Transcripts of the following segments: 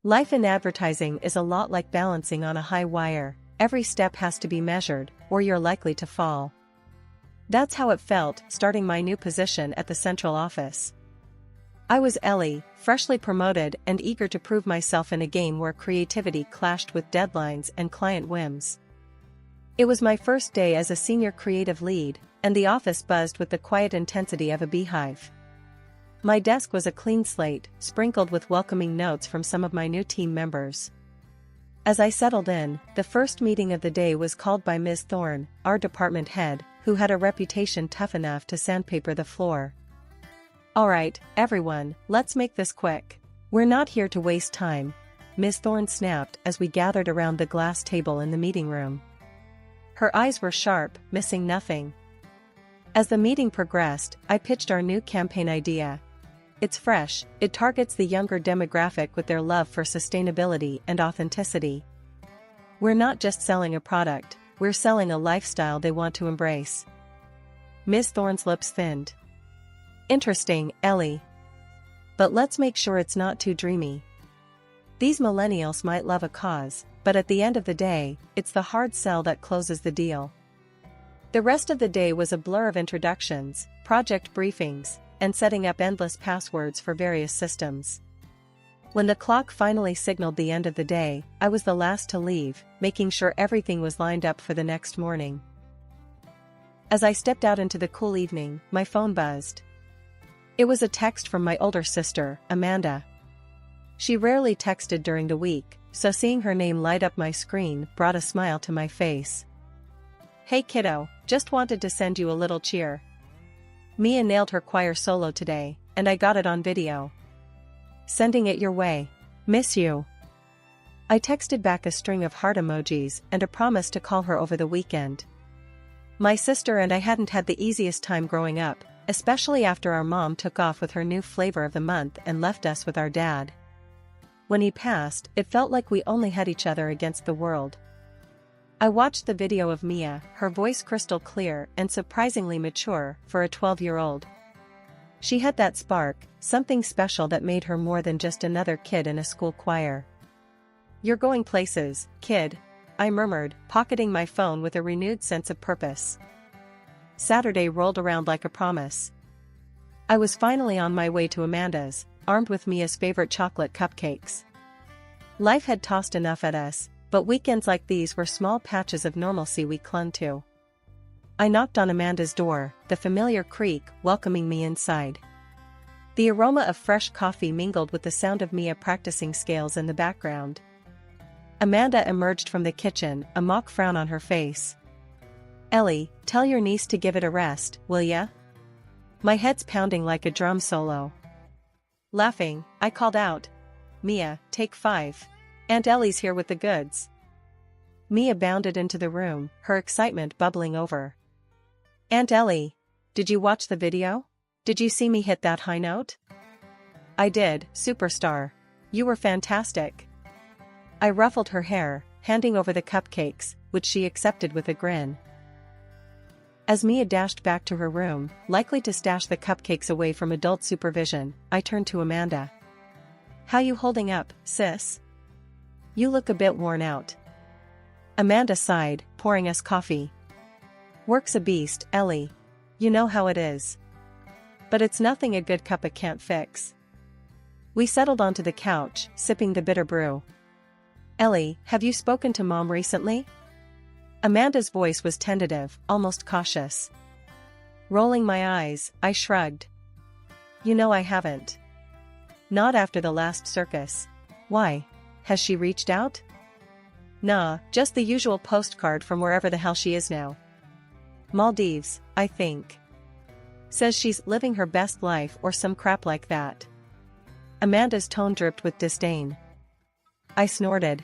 Life in advertising is a lot like balancing on a high wire. Every step has to be measured, or you're likely to fall. That's how it felt, starting my new position at the central office. I was Ellie, freshly promoted and eager to prove myself in a game where creativity clashed with deadlines and client whims. It was my first day as a senior creative lead, and the office buzzed with the quiet intensity of a beehive. My desk was a clean slate, sprinkled with welcoming notes from some of my new team members. As I settled in, the first meeting of the day was called by Ms. Thorne, our department head, who had a reputation tough enough to sandpaper the floor. "Alright, everyone, let's make this quick. We're not here to waste time," Ms. Thorne snapped as we gathered around the glass table in the meeting room. Her eyes were sharp, missing nothing. As the meeting progressed, I pitched our new campaign idea. It's fresh, it targets the younger demographic with their love for sustainability and authenticity. We're not just selling a product, we're selling a lifestyle they want to embrace. Ms. Thorne's lips thinned. "Interesting, Ellie. But let's make sure it's not too dreamy. These millennials might love a cause, but at the end of the day, it's the hard sell that closes the deal." The rest of the day was a blur of introductions, project briefings, and setting up endless passwords for various systems. When the clock finally signaled the end of the day, I was the last to leave, making sure everything was lined up for the next morning. As I stepped out into the cool evening, my phone buzzed. It was a text from my older sister, Amanda. She rarely texted during the week, so seeing her name light up my screen brought a smile to my face. "Hey kiddo, just wanted to send you a little cheer. Mia nailed her choir solo today, and I got it on video. Sending it your way. Miss you." I texted back a string of heart emojis and a promise to call her over the weekend. My sister and I hadn't had the easiest time growing up, especially after our mom took off with her new flavor of the month and left us with our dad. When he passed, it felt like we only had each other against the world. I watched the video of Mia, her voice crystal clear and surprisingly mature for a 12-year-old. She had that spark, something special that made her more than just another kid in a school choir. "You're going places, kid," I murmured, pocketing my phone with a renewed sense of purpose. Saturday rolled around like a promise. I was finally on my way to Amanda's, armed with Mia's favorite chocolate cupcakes. Life had tossed enough at us, but weekends like these were small patches of normalcy we clung to. I knocked on Amanda's door, the familiar creak welcoming me inside. The aroma of fresh coffee mingled with the sound of Mia practicing scales in the background. Amanda emerged from the kitchen, a mock frown on her face. "Ellie, tell your niece to give it a rest, will ya?" My head's pounding like a drum solo. Laughing, I called out, "Mia, take 5. Aunt Ellie's here with the goods." Mia bounded into the room, her excitement bubbling over. "Aunt Ellie, did you watch the video? Did you see me hit that high note?" "I did, superstar. You were fantastic." I ruffled her hair, handing over the cupcakes, which she accepted with a grin. As Mia dashed back to her room, likely to stash the cupcakes away from adult supervision, I turned to Amanda. "How you holding up, sis? You look a bit worn out." Amanda sighed, pouring us coffee. "Work's a beast, Ellie. You know how it is. But it's nothing a good cuppa can't fix." We settled onto the couch, sipping the bitter brew. "Ellie, have you spoken to Mom recently?" Amanda's voice was tentative, almost cautious. Rolling my eyes, I shrugged. "You know I haven't. Not after the last circus. Why? Has she reached out?" "Nah, just the usual postcard from wherever the hell she is now. Maldives, I think. Says she's living her best life or some crap like that." Amanda's tone dripped with disdain. I snorted.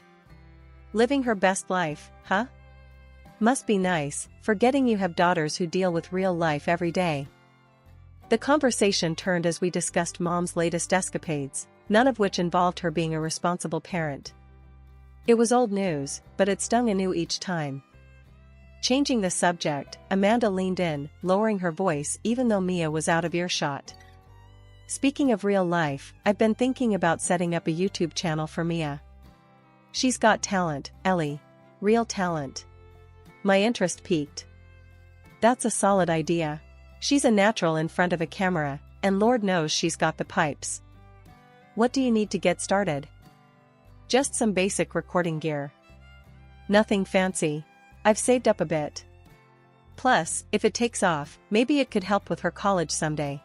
"Living her best life, huh? Must be nice, forgetting you have daughters who deal with real life every day." The conversation turned as we discussed Mom's latest escapades, none of which involved her being a responsible parent. It was old news, but it stung anew each time. Changing the subject, Amanda leaned in, lowering her voice even though Mia was out of earshot. Speaking of real life, I've been thinking about setting up a YouTube channel for Mia. She's got talent, Ellie. Real talent. My interest piqued. That's a solid idea. She's a natural in front of a camera, and Lord knows she's got the pipes. What do you need to get started? Just some basic recording gear. Nothing fancy. I've saved up a bit. Plus, if it takes off, maybe it could help with her college someday.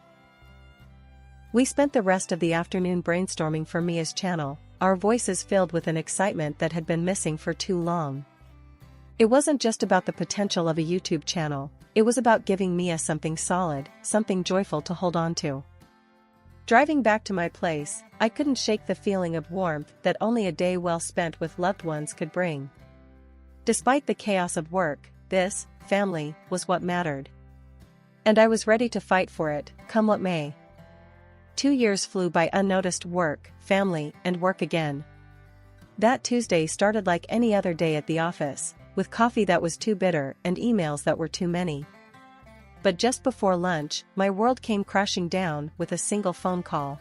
We spent the rest of the afternoon brainstorming for Mia's channel, our voices filled with an excitement that had been missing for too long. It wasn't just about the potential of a YouTube channel, it was about giving Mia something solid, something joyful to hold on to. Driving back to my place, I couldn't shake the feeling of warmth that only a day well spent with loved ones could bring. Despite the chaos of work, this, family, was what mattered. And I was ready to fight for it, come what may. 2 years flew by unnoticed: work, family, and work again. That Tuesday started like any other day at the office, with coffee that was too bitter and emails that were too many. But just before lunch, my world came crashing down with a single phone call.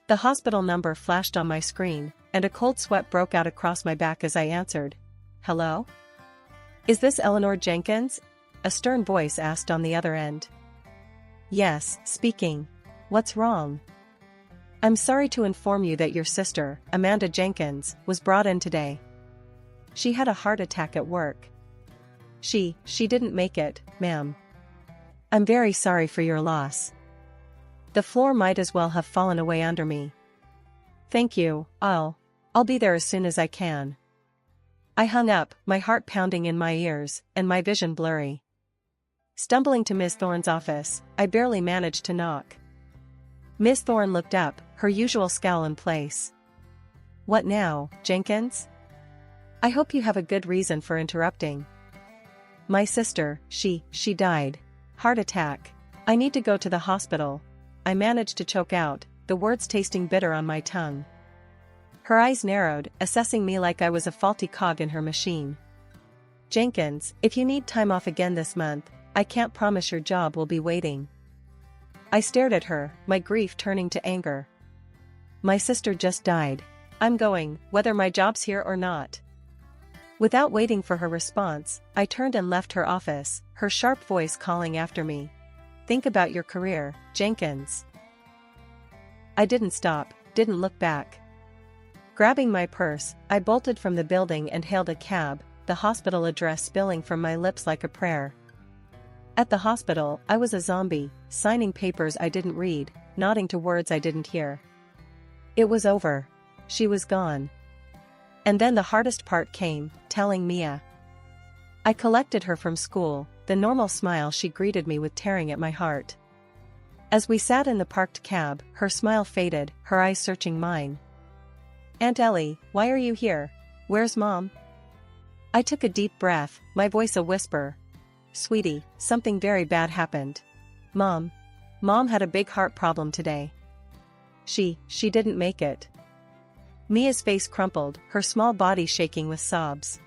The hospital number flashed on my screen, and a cold sweat broke out across my back as I answered. Hello? Is this Eleanor Jenkins? A stern voice asked on the other end. Yes, speaking. What's wrong? I'm sorry to inform you that your sister, Amanda Jenkins, was brought in today. She had a heart attack at work. She didn't make it, ma'am. I'm very sorry for your loss. The floor might as well have fallen away under me. Thank you, I'll be there as soon as I can. I hung up, my heart pounding in my ears, and my vision blurry. Stumbling to Miss Thorne's office, I barely managed to knock. Miss Thorne looked up, her usual scowl in place. What now, Jenkins? I hope you have a good reason for interrupting. My sister, she died. Heart attack. I need to go to the hospital. I managed to choke out, the words tasting bitter on my tongue. Her eyes narrowed, assessing me like I was a faulty cog in her machine. Jenkins, if you need time off again this month, I can't promise your job will be waiting. I stared at her, my grief turning to anger. My sister just died. I'm going, whether my job's here or not. Without waiting for her response, I turned and left her office, her sharp voice calling after me. Think about your career, Jenkins. I didn't stop, didn't look back. Grabbing my purse, I bolted from the building and hailed a cab, the hospital address spilling from my lips like a prayer. At the hospital, I was a zombie, signing papers I didn't read, nodding to words I didn't hear. It was over. She was gone. And then the hardest part came, telling Mia. I collected her from school, the normal smile she greeted me with tearing at my heart. As we sat in the parked cab, her smile faded, her eyes searching mine. Aunt Ellie, why are you here? Where's Mom? I took a deep breath, my voice a whisper. Sweetie, something very bad happened. Mom had a big heart problem today. She didn't make it. Mia's face crumpled, her small body shaking with sobs.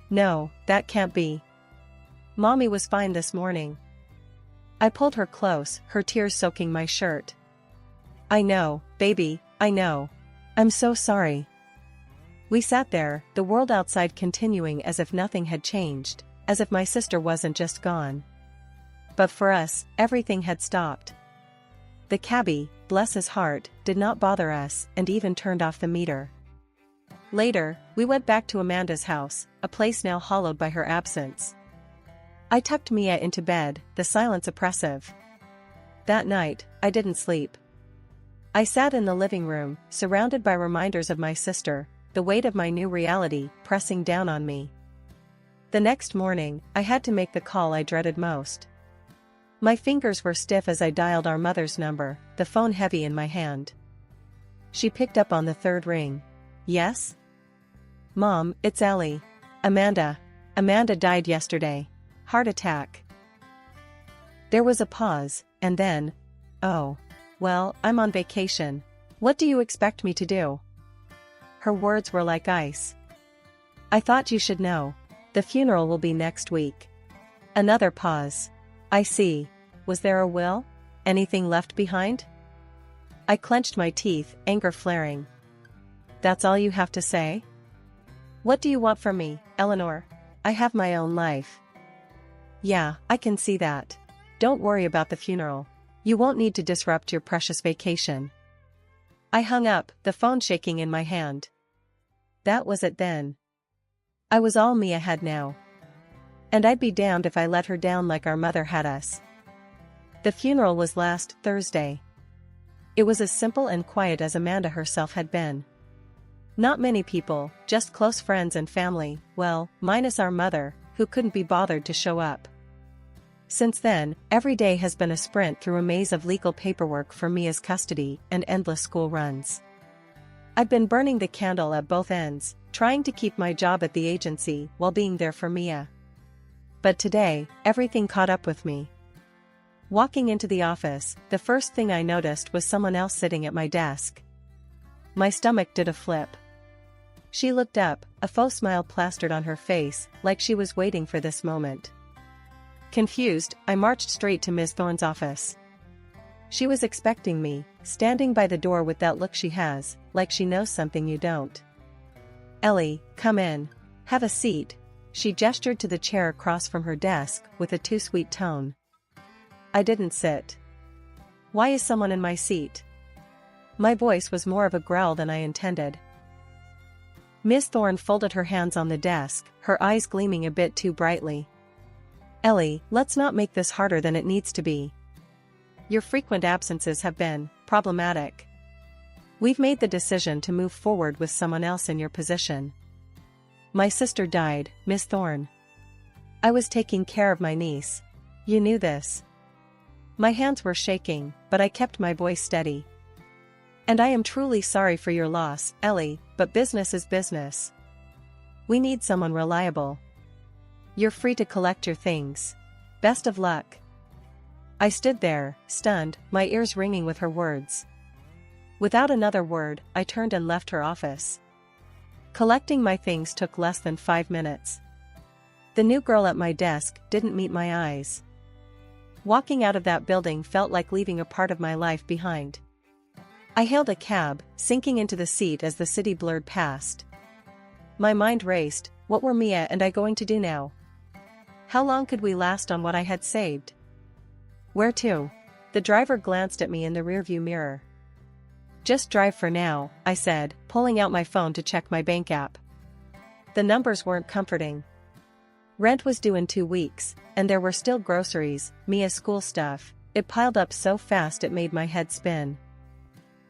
No, that can't be. Mommy was fine this morning. I pulled her close, her tears soaking my shirt. I know, baby, I know. I'm so sorry. We sat there, the world outside continuing as if nothing had changed, as if my sister wasn't just gone. But for us, everything had stopped. The cabbie, bless his heart, did not bother us and even turned off the meter. Later, we went back to Amanda's house, a place now hollowed by her absence. I tucked Mia into bed, the silence oppressive. That night, I didn't sleep. I sat in the living room, surrounded by reminders of my sister, the weight of my new reality pressing down on me. The next morning, I had to make the call I dreaded most. My fingers were stiff as I dialed our mother's number, the phone heavy in my hand. She picked up on the third ring. Yes? Mom, it's Ellie. Amanda died yesterday. Heart attack. There was a pause, and then, oh, well, I'm on vacation. What do you expect me to do? Her words were like ice. I thought you should know. The funeral will be next week. Another pause. I see. Was there a will? Anything left behind? I clenched my teeth, anger flaring. That's all you have to say? What do you want from me, Eleanor? I have my own life. Yeah, I can see that. Don't worry about the funeral. You won't need to disrupt your precious vacation. I hung up, the phone shaking in my hand. That was it then. I was all Mia had now. And I'd be damned if I let her down like our mother had us. The funeral was last Thursday. It was as simple and quiet as Amanda herself had been. Not many people, just close friends and family, well, minus our mother, who couldn't be bothered to show up. Since then, every day has been a sprint through a maze of legal paperwork for Mia's custody and endless school runs. I've been burning the candle at both ends, trying to keep my job at the agency while being there for Mia. But today, everything caught up with me. Walking into the office, the first thing I noticed was someone else sitting at my desk. My stomach did a flip. She looked up, a faux smile plastered on her face, like she was waiting for this moment. Confused, I marched straight to Ms. Thorne's office. She was expecting me, standing by the door with that look she has, like she knows something you don't. Ellie, come in. Have a seat. She gestured to the chair across from her desk, with a too sweet tone. I didn't sit. Why is someone in my seat? My voice was more of a growl than I intended. Ms. Thorne folded her hands on the desk, her eyes gleaming a bit too brightly. Ellie, let's not make this harder than it needs to be. Your frequent absences have been problematic. We've made the decision to move forward with someone else in your position. My sister died, Miss Thorne. I was taking care of my niece. You knew this. My hands were shaking, but I kept my voice steady. And I am truly sorry for your loss, Ellie, but business is business. We need someone reliable. You're free to collect your things. Best of luck. I stood there, stunned, my ears ringing with her words. Without another word, I turned and left her office. Collecting my things took less than 5 minutes. The new girl at my desk didn't meet my eyes. Walking out of that building felt like leaving a part of my life behind. I hailed a cab, sinking into the seat as the city blurred past. My mind raced, what were Mia and I going to do now? How long could we last on what I had saved? Where to? The driver glanced at me in the rearview mirror. Just drive for now, I said, pulling out my phone to check my bank app. The numbers weren't comforting. Rent was due in 2 weeks, and there were still groceries, Mia's school stuff. It piled up so fast it made my head spin.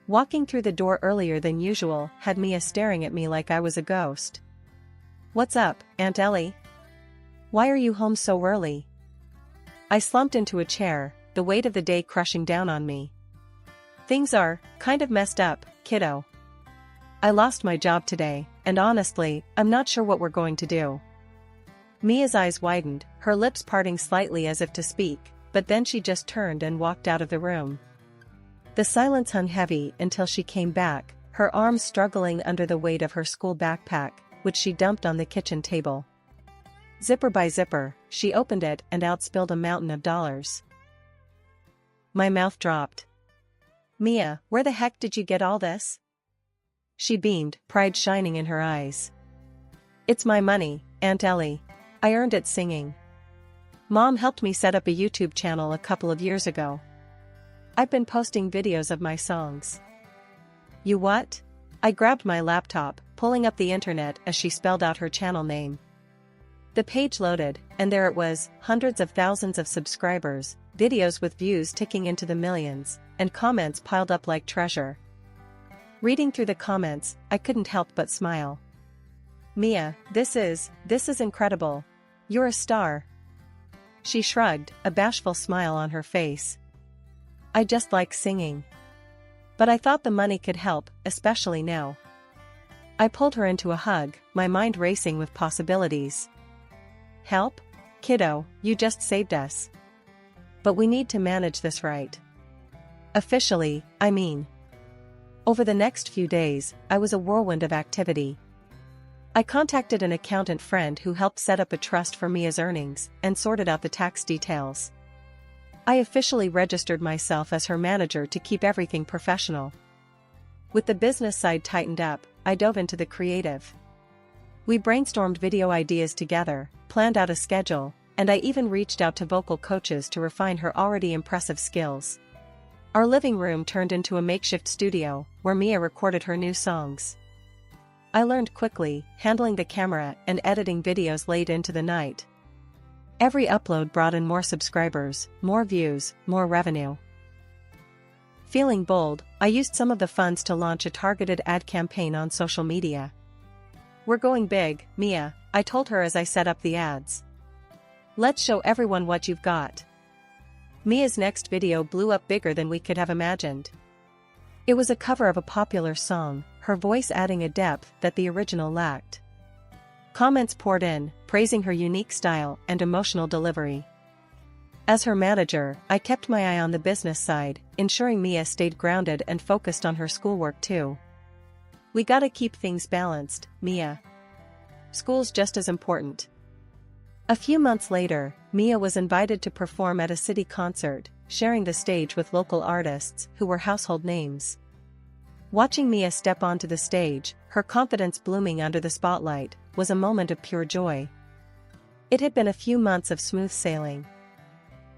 Walking through the door earlier than usual had Mia staring at me like I was a ghost. What's up, Aunt Ellie? Why are you home so early? I slumped into a chair, the weight of the day crushing down on me. Things are kind of messed up, kiddo. I lost my job today, and honestly, I'm not sure what we're going to do. Mia's eyes widened, her lips parting slightly as if to speak, but then she just turned and walked out of the room. The silence hung heavy until she came back, her arms struggling under the weight of her school backpack, which she dumped on the kitchen table. Zipper by zipper, she opened it and out spilled a mountain of dollars. My mouth dropped. Mia, where the heck did you get all this? She beamed, pride shining in her eyes. It's my money, Aunt Ellie. I earned it singing. Mom helped me set up a YouTube channel a couple of years ago. I've been posting videos of my songs. You what? I grabbed my laptop, pulling up the internet as she spelled out her channel name. The page loaded, and there it was, hundreds of thousands of subscribers, videos with views ticking into the millions, and comments piled up like treasure. Reading through the comments, I couldn't help but smile. Mia, this is incredible. You're a star. She shrugged, a bashful smile on her face. I just like singing. But I thought the money could help, especially now. I pulled her into a hug, my mind racing with possibilities. Help? Kiddo, you just saved us. But we need to manage this right. Officially, I mean. Over the next few days, I was a whirlwind of activity. I contacted an accountant friend who helped set up a trust for Mia's earnings and sorted out the tax details. I officially registered myself as her manager to keep everything professional. With the business side tightened up, I dove into the creative. We brainstormed video ideas together, planned out a schedule, and I even reached out to vocal coaches to refine her already impressive skills. Our living room turned into a makeshift studio, where Mia recorded her new songs. I learned quickly, handling the camera and editing videos late into the night. Every upload brought in more subscribers, more views, more revenue. Feeling bold, I used some of the funds to launch a targeted ad campaign on social media. "We're going big, Mia," I told her as I set up the ads. "Let's show everyone what you've got." Mia's next video blew up bigger than we could have imagined. It was a cover of a popular song, her voice adding a depth that the original lacked. Comments poured in, praising her unique style and emotional delivery. As her manager, I kept my eye on the business side, ensuring Mia stayed grounded and focused on her schoolwork too. "We gotta keep things balanced, Mia. School's just as important." A few months later, Mia was invited to perform at a city concert, sharing the stage with local artists who were household names. Watching Mia step onto the stage, her confidence blooming under the spotlight, was a moment of pure joy. It had been a few months of smooth sailing.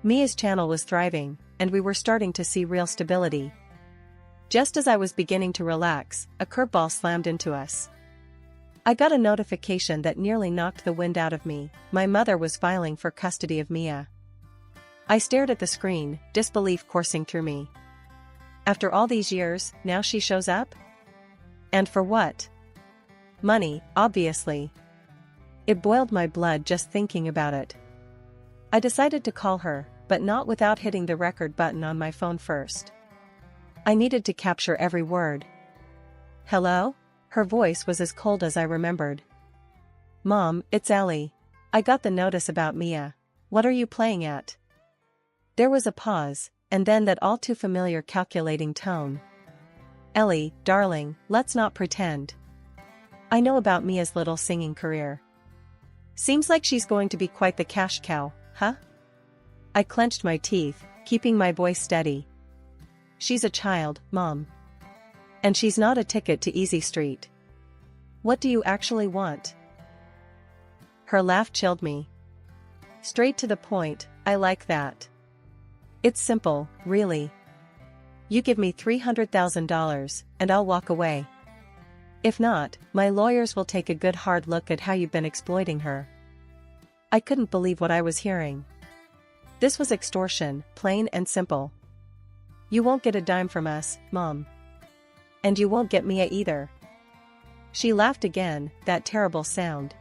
Mia's channel was thriving, and we were starting to see real stability. Just as I was beginning to relax, a curveball slammed into us. I got a notification that nearly knocked the wind out of me. My mother was filing for custody of Mia. I stared at the screen, disbelief coursing through me. After all these years, now she shows up? And for what? Money, obviously. It boiled my blood just thinking about it. I decided to call her, but not without hitting the record button on my phone first. I needed to capture every word. "Hello?" Her voice was as cold as I remembered. "Mom, it's Ellie. I got the notice about Mia. What are you playing at?" There was a pause, and then that all too familiar calculating tone. "Ellie, darling, let's not pretend. I know about Mia's little singing career. Seems like she's going to be quite the cash cow, huh?" I clenched my teeth, keeping my voice steady. "She's a child, Mom. And she's not a ticket to Easy Street. What do you actually want?" Her laugh chilled me. "Straight to the point, I like that. It's simple, really. You give me $300,000, and I'll walk away. If not, my lawyers will take a good hard look at how you've been exploiting her." I couldn't believe what I was hearing. This was extortion, plain and simple. "You won't get a dime from us, Mom. And you won't get Mia either." She laughed again, that terrible sound.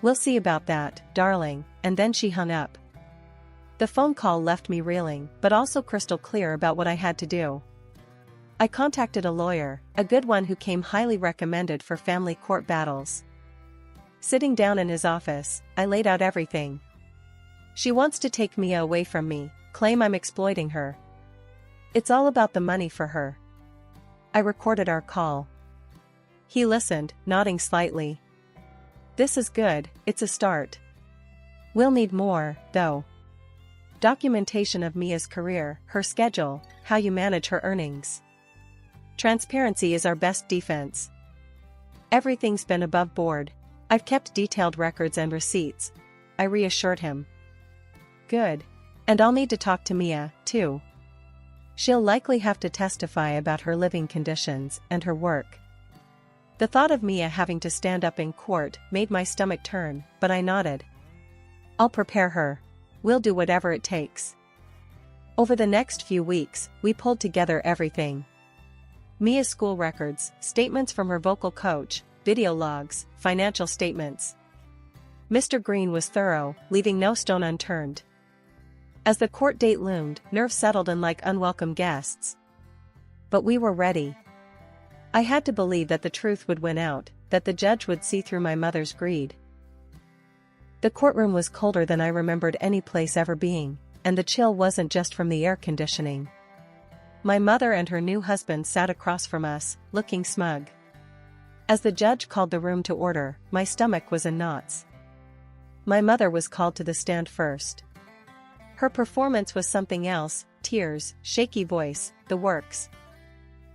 "We'll see about that, darling," and then she hung up. The phone call left me reeling, but also crystal clear about what I had to do. I contacted a lawyer, a good one who came highly recommended for family court battles. Sitting down in his office, I laid out everything. "She wants to take Mia away from me, claim I'm exploiting her. It's all about the money for her." I recorded our call. He listened, nodding slightly. "This is good, it's a start. We'll need more, though. Documentation of Mia's career, her schedule, how you manage her earnings. Transparency is our best defense. Everything's been above board. I've kept detailed records and receipts," I reassured him. "Good. And I'll need to talk to Mia, too. She'll likely have to testify about her living conditions and her work." The thought of Mia having to stand up in court made my stomach turn, but I nodded. "I'll prepare her. We'll do whatever it takes." Over the next few weeks, we pulled together everything. Mia's school records, statements from her vocal coach, video logs, financial statements. Mr. Green was thorough, leaving no stone unturned. As the court date loomed, nerves settled in like unwelcome guests. But we were ready. I had to believe that the truth would win out, that the judge would see through my mother's greed. The courtroom was colder than I remembered any place ever being, and the chill wasn't just from the air conditioning. My mother and her new husband sat across from us, looking smug. As the judge called the room to order, my stomach was in knots. My mother was called to the stand first. Her performance was something else, tears, shaky voice, the works.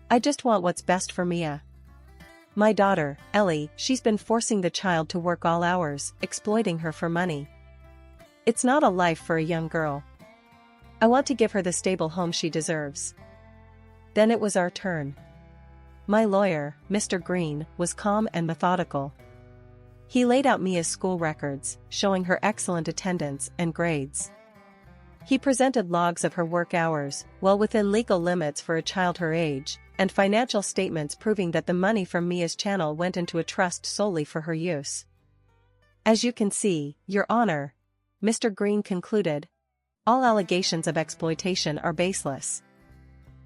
I just want what's best for Mia. My daughter, Ellie, she's been forcing the child to work all hours, exploiting her for money. It's not a life for a young girl. I want to give her the stable home she deserves. Then it was our turn. My lawyer, Mr. Green, was calm and methodical. He laid out Mia's school records, showing her excellent attendance and grades. He presented logs of her work hours, well within legal limits for a child her age, and financial statements proving that the money from Mia's channel went into a trust solely for her use. As you can see, Your Honor, Mr. Green concluded, all allegations of exploitation are baseless.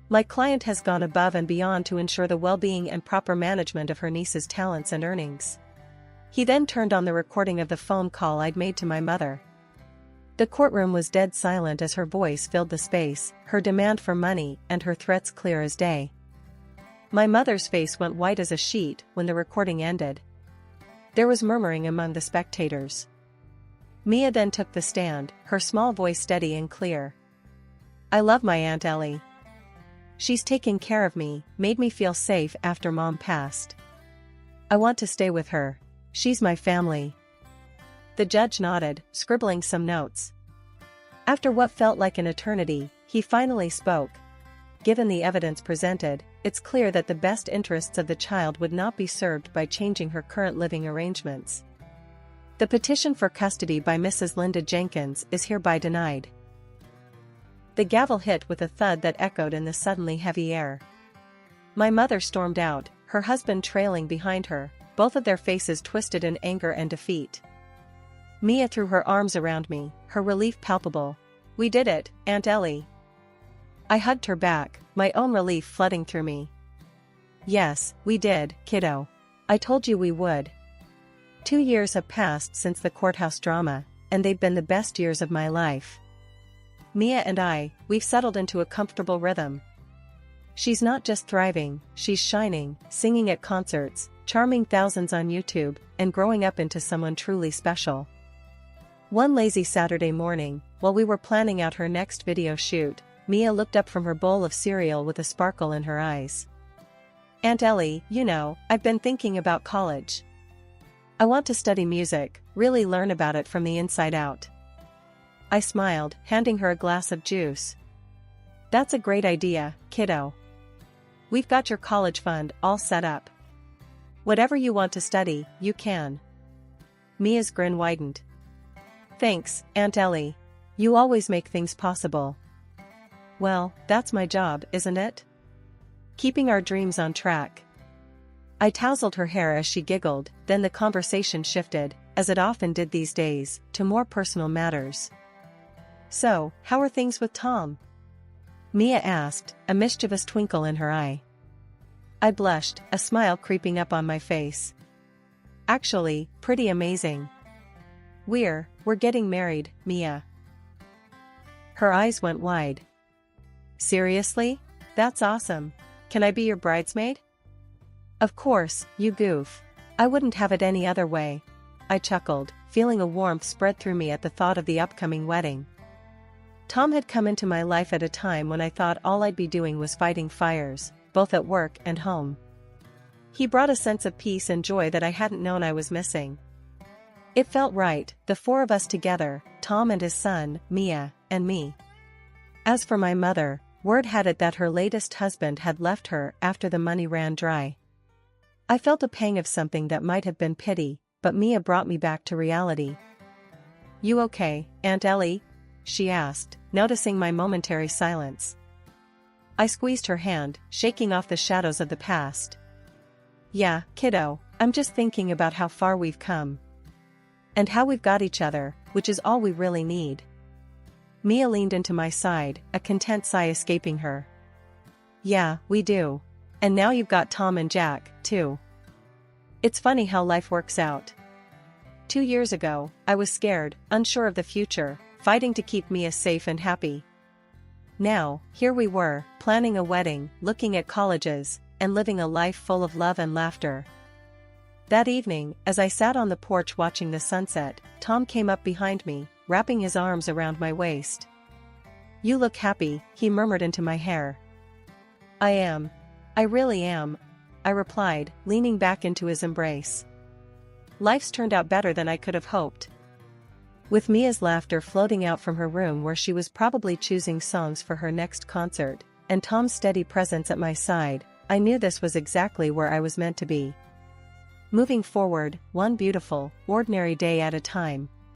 My client has gone above and beyond to ensure the well-being and proper management of her niece's talents and earnings. He then turned on the recording of the phone call I'd made to my mother. The courtroom was dead silent as her voice filled the space, her demand for money and her threats clear as day. My mother's face went white as a sheet when the recording ended. There was murmuring among the spectators. Mia then took the stand, her small voice steady and clear. I love my Aunt Ellie. She's taken care of me, made me feel safe after Mom passed. I want to stay with her. She's my family. The judge nodded, scribbling some notes. After what felt like an eternity, he finally spoke. Given the evidence presented, it's clear that the best interests of the child would not be served by changing her current living arrangements. The petition for custody by Mrs. Linda Jenkins is hereby denied. The gavel hit with a thud that echoed in the suddenly heavy air. My mother stormed out, her husband trailing behind her, both of their faces twisted in anger and defeat. Mia threw her arms around me, her relief palpable. We did it, Aunt Ellie. I hugged her back, my own relief flooding through me. Yes, we did, kiddo. I told you we would. 2 years have passed since the courthouse drama, and they've been the best years of my life. Mia and we've settled into a comfortable rhythm. She's not just thriving, she's shining, singing at concerts, charming thousands on YouTube, and growing up into someone truly special. One lazy Saturday morning, while we were planning out her next video shoot, Mia looked up from her bowl of cereal with a sparkle in her eyes. Aunt Ellie, you know, I've been thinking about college. I want to study music, really learn about it from the inside out. I smiled, handing her a glass of juice. That's a great idea, kiddo. We've got your college fund all set up. Whatever you want to study, you can. Mia's grin widened. Thanks, Aunt Ellie. You always make things possible. Well, that's my job, isn't it? Keeping our dreams on track. I tousled her hair as she giggled, then the conversation shifted, as it often did these days, to more personal matters. So, how are things with Tom? Mia asked, a mischievous twinkle in her eye. I blushed, a smile creeping up on my face. Actually, pretty amazing. We're getting married, Mia. Her eyes went wide. Seriously? That's awesome. Can I be your bridesmaid? Of course, you goof. I wouldn't have it any other way. I chuckled, feeling a warmth spread through me at the thought of the upcoming wedding. Tom had come into my life at a time when I thought all I'd be doing was fighting fires, both at work and home. He brought a sense of peace and joy that I hadn't known I was missing. It felt right, the four of us together, Tom and his son, Mia, and me. As for my mother, word had it that her latest husband had left her after the money ran dry. I felt a pang of something that might have been pity, but Mia brought me back to reality. You okay, Aunt Ellie? She asked, noticing my momentary silence. I squeezed her hand, shaking off the shadows of the past. Yeah, kiddo, I'm just thinking about how far we've come. And how we've got each other, which is all we really need. Mia leaned into my side, a content sigh escaping her. Yeah, we do. And now you've got Tom and Jack, too. It's funny how life works out. 2 years ago, I was scared, unsure of the future, fighting to keep Mia safe and happy. Now, here we were, planning a wedding, looking at colleges, and living a life full of love and laughter. That evening, as I sat on the porch watching the sunset, Tom came up behind me, wrapping his arms around my waist. You look happy, he murmured into my hair. I am. I really am, I replied, leaning back into his embrace. Life's turned out better than I could have hoped. With Mia's laughter floating out from her room where she was probably choosing songs for her next concert, and Tom's steady presence at my side, I knew this was exactly where I was meant to be. Moving forward, one beautiful, ordinary day at a time,